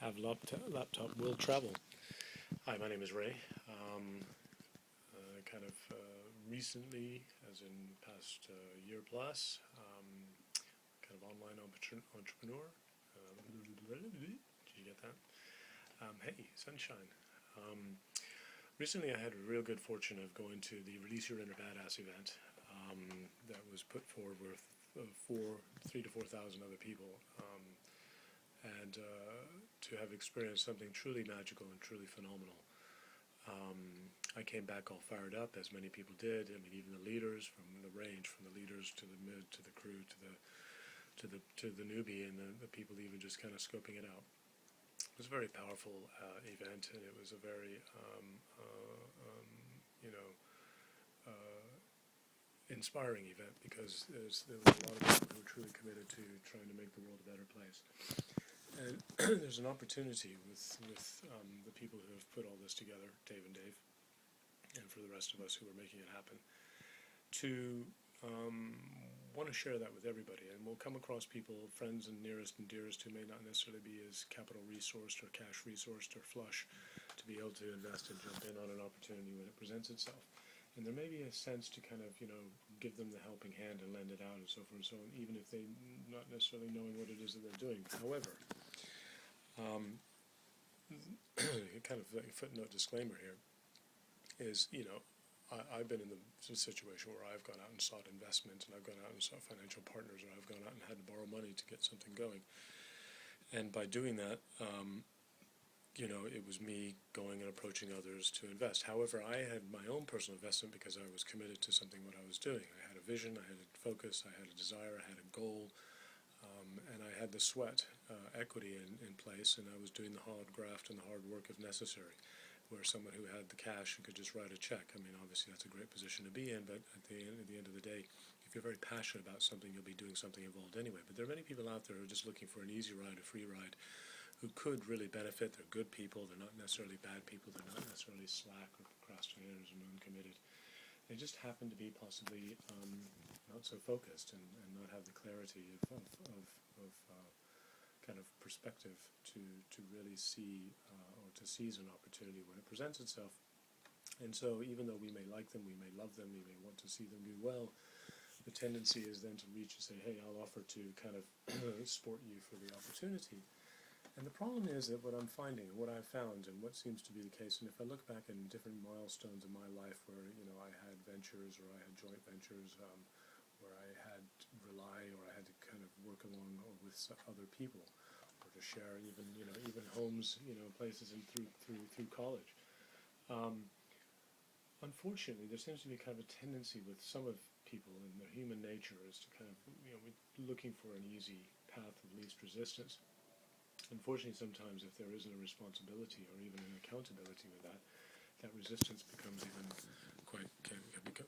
have laptop will travel. Hi, my name is Ray. Kind of recently, as in past year plus, kind of online entrepreneur. Did you get that? Hey, sunshine. Um, Recently, I had a real good fortune of going to the Release Your Inner Badass event that was put forward with 3 to 4,000 other people. And to have experienced something truly magical and truly phenomenal. I came back all fired up, as many people did. I mean, even the leaders, from the range, from the leaders to the mid, to the crew, to the newbie, and the people even just kind of scoping it out. It was a very powerful event, and it was a very, you know, inspiring event, because there was a lot of people who were truly committed to trying to make the world a better place. And there's an opportunity with the people who have put all this together, Dave and Dave, and for the rest of us who are making it happen, to want to share that with everybody. And we'll come across people, friends and nearest and dearest, who may not necessarily be as capital resourced or cash resourced or flush to be able to invest and jump in on an opportunity when it presents itself. And there may be a sense to kind of, give them the helping hand and lend it out and so forth and so on, even if they not necessarily knowing what it is that they're doing. However, kind of a footnote disclaimer here is, I've been in the situation where I've gone out and sought investment, and I've gone out and sought financial partners, or I've gone out and had to borrow money to get something going. And by doing that, it was me going and approaching others to invest. However, I had my own personal investment because I was committed to something what I was doing. I had a vision, I had a focus, I had a desire, I had a goal, and I had the sweat equity in place, and I was doing the hard graft and the hard work if necessary, where someone who had the cash and could just write a check. I mean, obviously that's a great position to be in, but at the end of the day, if you're very passionate about something, you'll be doing something involved anyway. But there are many people out there who are just looking for an easy ride, a free ride, who could really benefit. They're good people. They're not necessarily bad people. They're not necessarily slack or procrastinators or uncommitted. They just happen to be possibly not so focused and not have the clarity of kind of perspective to really see or to seize an opportunity when it presents itself. And so even though we may like them, we may love them, we may want to see them do well, the tendency is then to reach and say, hey, I'll offer to kind of sport you for the opportunity. And the problem is that what I'm finding, and what I've found, and what seems to be the case, and if I look back in different milestones in my life where, I had ventures or I had joint ventures, where I had to rely or I had to kind of work along or with other people, or to share even homes, places and through college. Unfortunately, there seems to be kind of a tendency with some of people, and their human nature is to kind of, looking for an easy path of least resistance. Unfortunately, sometimes if there isn't a responsibility or even an accountability with that, that resistance becomes even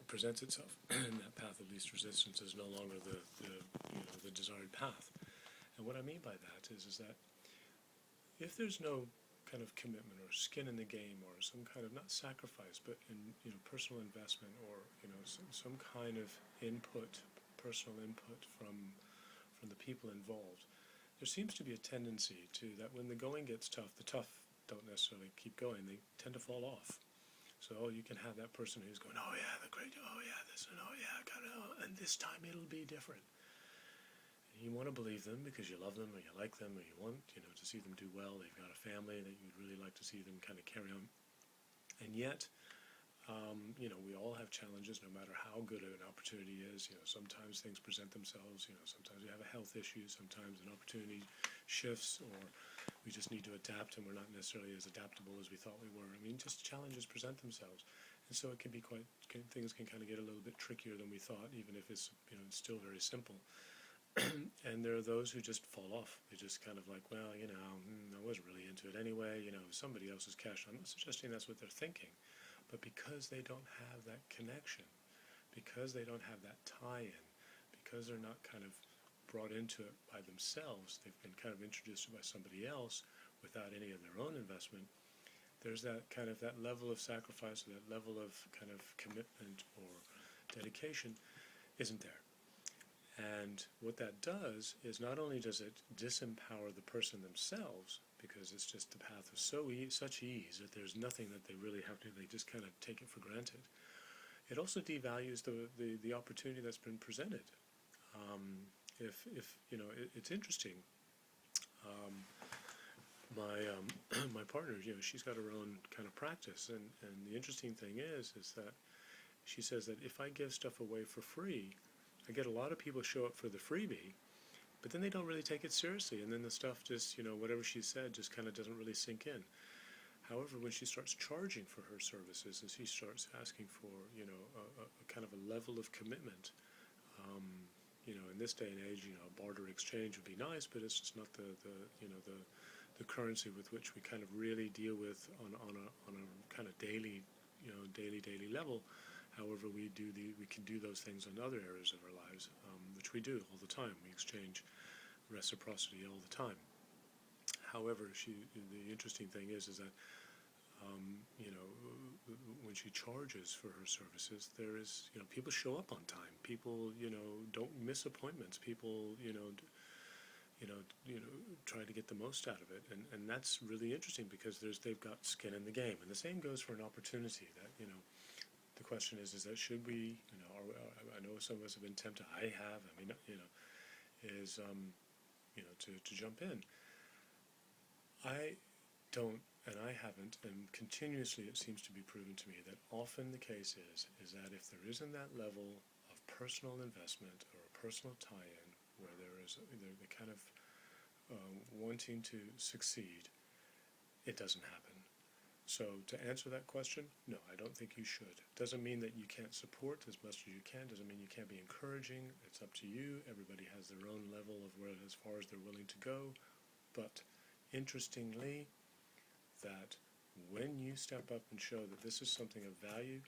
presents itself, and that path of least resistance is no longer the desired path. And what I mean by that is that if there's no kind of commitment or skin in the game, or some kind of, not sacrifice, but in personal investment, or some kind of personal input from the people involved, there seems to be a tendency to that when the going gets tough, the tough don't necessarily keep going. They tend to fall off. So you can have that person who's going, oh yeah, the great, oh yeah, this, and oh yeah, and this time it'll be different. And you want to believe them because you love them, or you like them, or you want, to see them do well. They've got a family that you'd really like to see them kind of carry on. And yet, we all have challenges, no matter how good an opportunity is. Sometimes things present themselves. Sometimes we have a health issue. Sometimes an opportunity shifts, or we just need to adapt, and we're not necessarily as adaptable as we thought we were. I mean, just challenges present themselves, and so it can be things can kind of get a little bit trickier than we thought, even if it's it's still very simple. And there are those who just fall off. They just kind of like, well, I wasn't really into it anyway. Somebody else's cash. I'm not suggesting that's what they're thinking. But because they don't have that connection, because they don't have that tie-in, because they're not kind of brought into it by themselves, they've been kind of introduced by somebody else without any of their own investment, there's that kind of that level of sacrifice, or that level of kind of commitment or dedication isn't there. And what that does is not only does it disempower the person themselves, because it's just the path of such ease that there's nothing that they really have to. They just kind of take it for granted. It also devalues the opportunity that's been presented. If it's interesting. My my partner, she's got her own kind of practice, and the interesting thing is that she says that if I give stuff away for free, I get a lot of people show up for the freebie, but then they don't really take it seriously, and then the stuff just, whatever she said just kind of doesn't really sink in. However, when she starts charging for her services and she starts asking for, a kind of a level of commitment, in this day and age, a barter exchange would be nice, but it's just not the currency with which we kind of really deal with on a kind of daily level. However, we can do those things in other areas of our lives, which we do all the time. We exchange reciprocity all the time. However, the interesting thing is that when she charges for her services, there is, people show up on time. People, don't miss appointments. People, try to get the most out of it, and that's really interesting because they've got skin in the game. And the same goes for an opportunity. That the question is that should we, I know some of us have been tempted. I have. I mean, is to jump in. I don't, and I haven't, and continuously it seems to be proven to me that often the case is that if there isn't that level of personal investment or a personal tie-in where there is the kind of wanting to succeed, it doesn't happen. So to answer that question, no, I don't think you should. Doesn't mean that you can't support as much as you can. Doesn't mean you can't be encouraging. It's up to you. Everybody has their own level of where, as far as they're willing to go. But interestingly, that when you step up and show that this is something of value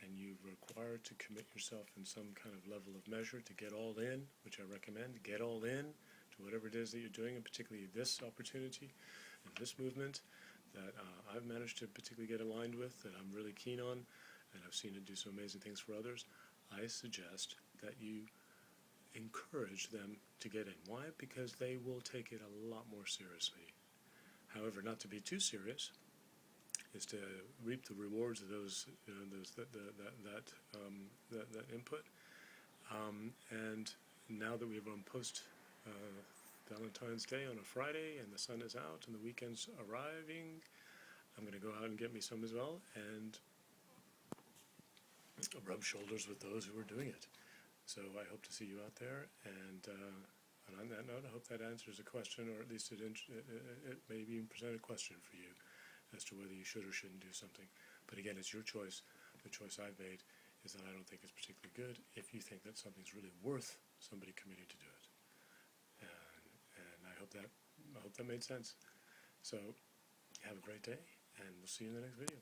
and you're required to commit yourself in some kind of level of measure to get all in, which I recommend, get all in to whatever it is that you're doing, and particularly this opportunity and this movement that I've managed to particularly get aligned with, that I'm really keen on, and I've seen it do some amazing things for others, I suggest that you encourage them to get in. Why? Because they will take it a lot more seriously. However, not to be too serious is to reap the rewards of those, that input. And now that we're on post Valentine's Day on a Friday and the sun is out and the weekend's arriving, I'm going to go out and get me some as well and rub shoulders with those who are doing it. So I hope to see you out there, and on that note, I hope that answers a question, or at least it maybe even present a question for you as to whether you should or shouldn't do something. But again, it's your choice. The choice I've made is that I don't think it's particularly good if you think that something's really worth somebody committing to do it. And I hope that made sense. So have a great day, and we'll see you in the next video.